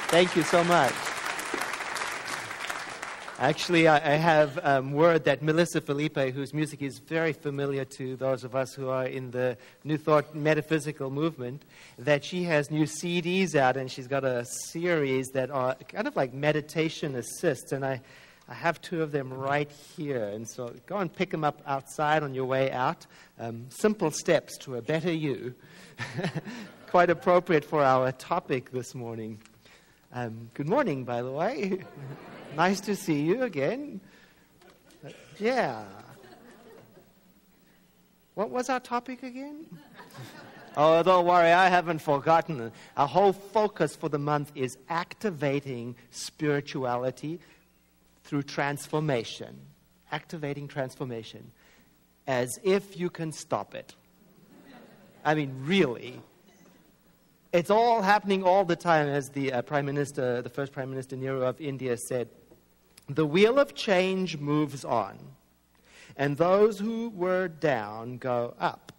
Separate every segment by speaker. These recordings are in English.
Speaker 1: Thank you so much. Actually, I have word that Melissa Felipe, whose music is very familiar to those of us who are in the New Thought metaphysical movement, that she has new CDs out, and she's got a series that are kind of like meditation assists, and I have two of them right here, and so go and pick them up outside on your way out. Simple steps to a better you. Quite appropriate for our topic this morning. Good morning, by the way. Nice to see you again. Yeah. What was our topic again? Oh, don't worry, I haven't forgotten. Our whole focus for the month is activating spirituality through transformation. Activating transformation. As if you can stop it. I mean, really. It's all happening all the time, as the Prime Minister, the first Prime Minister Nehru of India said. The wheel of change moves on, and those who were down go up,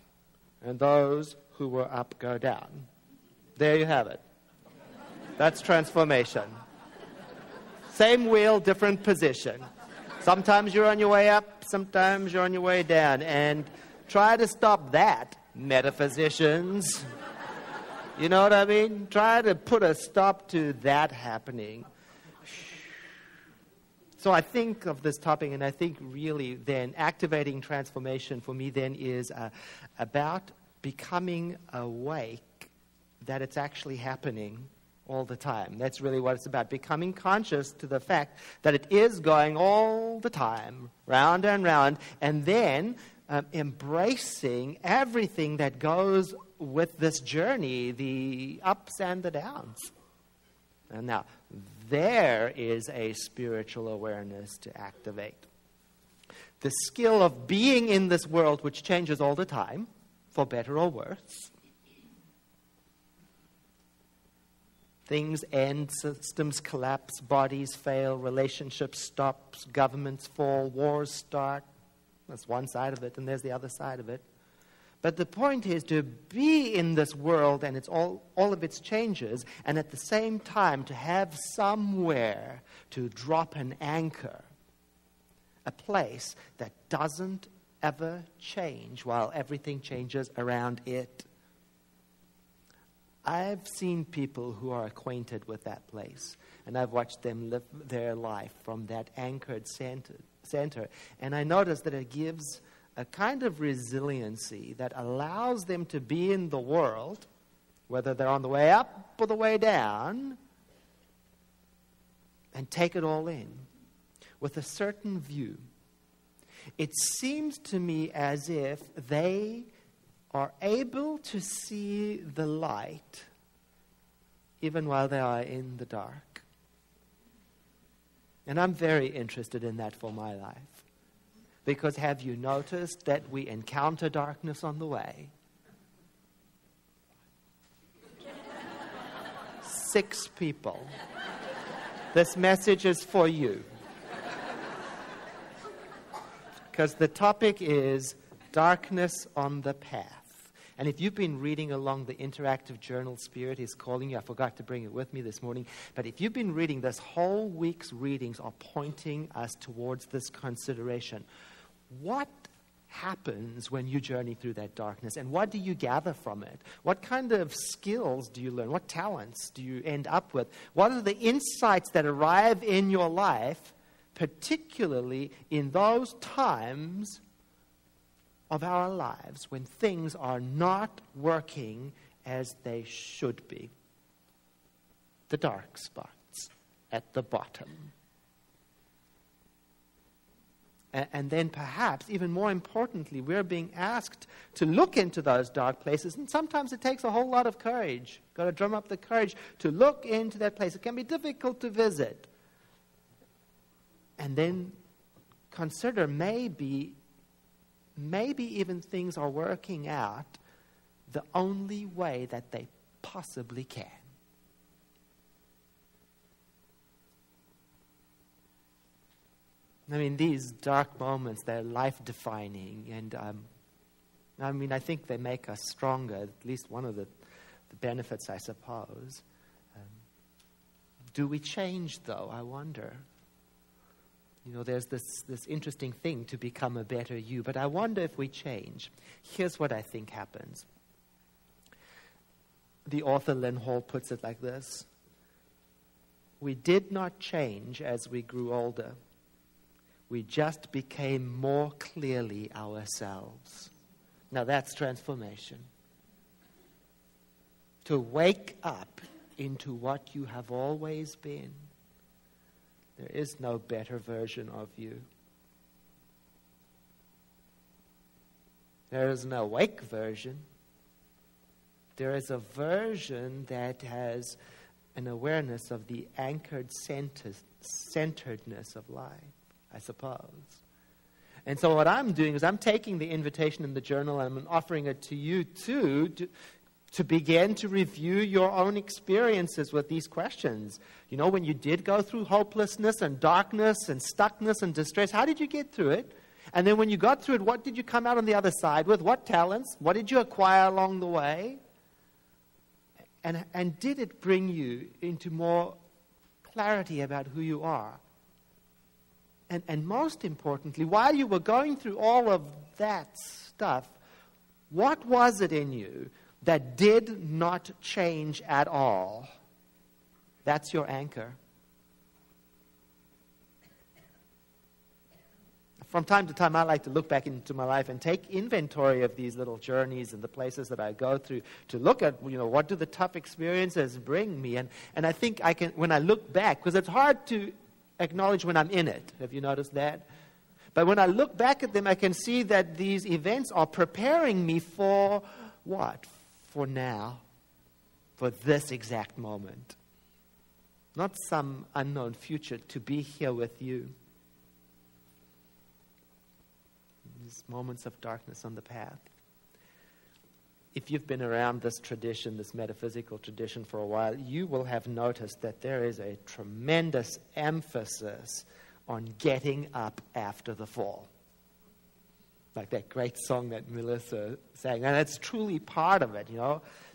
Speaker 1: and those who were up go down. There you have it. That's transformation. Same wheel, different position. Sometimes you're on your way up, sometimes you're on your way down, and try to stop that, metaphysicians. You know what I mean? Try to put a stop to that happening. So I think of this topic, and I think really then activating transformation for me then is about becoming awake that it's actually happening all the time. That's really what it's about, becoming conscious to the fact that it is going all the time, round and round, and then embracing everything that goes with this journey, the ups and the downs. And now, there is a spiritual awareness to activate. The skill of being in this world which changes all the time, for better or worse. Things end, systems collapse, bodies fail, relationships stop, governments fall, wars start. That's one side of it, and there's the other side of it. But the point is to be in this world and it's all of its changes, and at the same time to have somewhere to drop an anchor, a place that doesn't ever change while everything changes around it. I've seen people who are acquainted with that place, and I've watched them live their life from that anchored center, and I notice that it gives a kind of resiliency that allows them to be in the world, whether they're on the way up or the way down, and take it all in with a certain view. It seems to me as if they are able to see the light even while they are in the dark. And I'm very interested in that for my life. Because have you noticed that we encounter darkness on the way? 6 people. This message is for you. Because the topic is darkness on the path. And if you've been reading along the interactive journal, Spirit is Calling You, I forgot to bring it with me this morning, but if you've been reading, this whole week's readings are pointing us towards this consideration. What happens when you journey through that darkness, and what do you gather from it? What kind of skills do you learn? What talents do you end up with? What are the insights that arrive in your life, particularly in those times of our lives when things are not working as they should be? The dark spots at the bottom. And then perhaps, even more importantly, we're being asked to look into those dark places. And sometimes it takes a whole lot of courage. Got to drum up the courage to look into that place. It can be difficult to visit. And then consider maybe even things are working out the only way that they possibly can. I mean, these dark moments, they're life-defining, and I think they make us stronger, at least one of the benefits, I suppose. Do we change, though? I wonder. There's this interesting thing to become a better you, but I wonder if we change. Here's what I think happens. The author Lynn Hall puts it like this: we did not change as we grew older. We just became more clearly ourselves. Now that's transformation. To wake up into what you have always been. There is no better version of you. There is an awake version. There is a version that has an awareness of the anchored centeredness of life, I suppose. And so what I'm doing is I'm taking the invitation in the journal and I'm offering it to you too, to begin to review your own experiences with these questions. When you did go through hopelessness and darkness and stuckness and distress, how did you get through it? And then when you got through it, what did you come out on the other side with? What talents? What did you acquire along the way? And did it bring you into more clarity about who you are? And most importantly, while you were going through all of that stuff, what was it in you that did not change at all? That's your anchor. From time to time, I like to look back into my life and take inventory of these little journeys and the places that I go through to look at, what do the tough experiences bring me? And I think I can, when I look back, because it's hard to acknowledge when I'm in it. Have you noticed that? But when I look back at them, I can see that these events are preparing me for what? For now. For this exact moment. Not some unknown future, to be here with you. These moments of darkness on the path. If you've been around this tradition, this metaphysical tradition for a while, you will have noticed that there is a tremendous emphasis on getting up after the fall. Like that great song that Melissa sang. And it's truly part of it,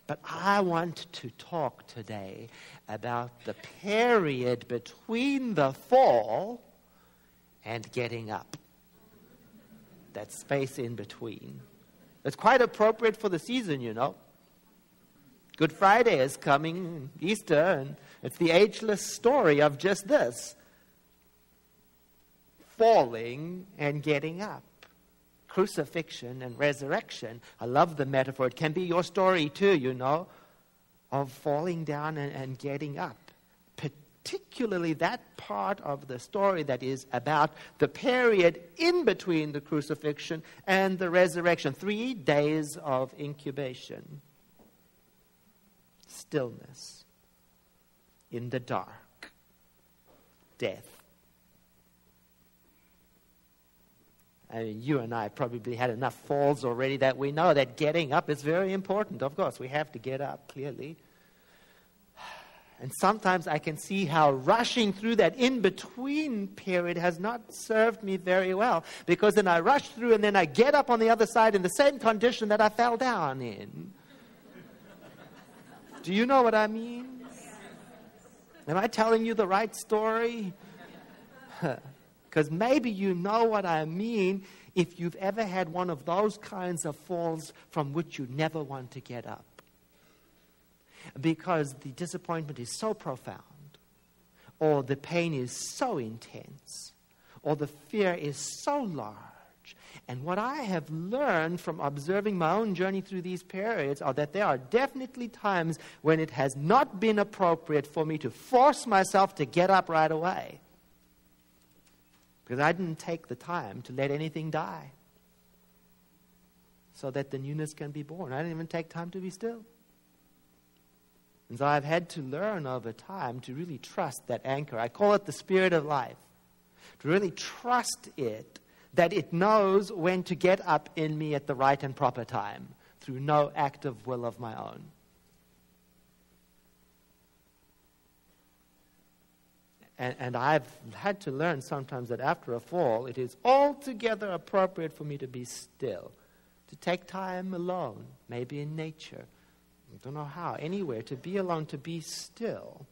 Speaker 1: But I want to talk today about the period between the fall and getting up. That space in between. It's quite appropriate for the season, Good Friday is coming, Easter, and it's the ageless story of just this. Falling and getting up. Crucifixion and resurrection. I love the metaphor. It can be your story too, of falling down and getting up. Particularly that part of the story that is about the period in between the crucifixion and the resurrection. 3 days of incubation. Stillness. In the dark. Death. I mean, you and I probably had enough falls already that we know that getting up is very important. Of course, we have to get up, clearly. And sometimes I can see how rushing through that in-between period has not served me very well. Because then I rush through and then I get up on the other side in the same condition that I fell down in. Do you know what I mean? Am I telling you the right story? Because maybe you know what I mean if you've ever had one of those kinds of falls from which you never want to get up. Because the disappointment is so profound, or the pain is so intense, or the fear is so large. And what I have learned from observing my own journey through these periods are that there are definitely times when it has not been appropriate for me to force myself to get up right away. Because I didn't take the time to let anything die so that the newness can be born. I didn't even take time to be still. And so I've had to learn over time to really trust that anchor. I call it the spirit of life. To really trust it, that it knows when to get up in me at the right and proper time through no act of will of my own. And I've had to learn sometimes that after a fall, it is altogether appropriate for me to be still, to take time alone, maybe in nature. I don't know how, anywhere, to be alone, to be still.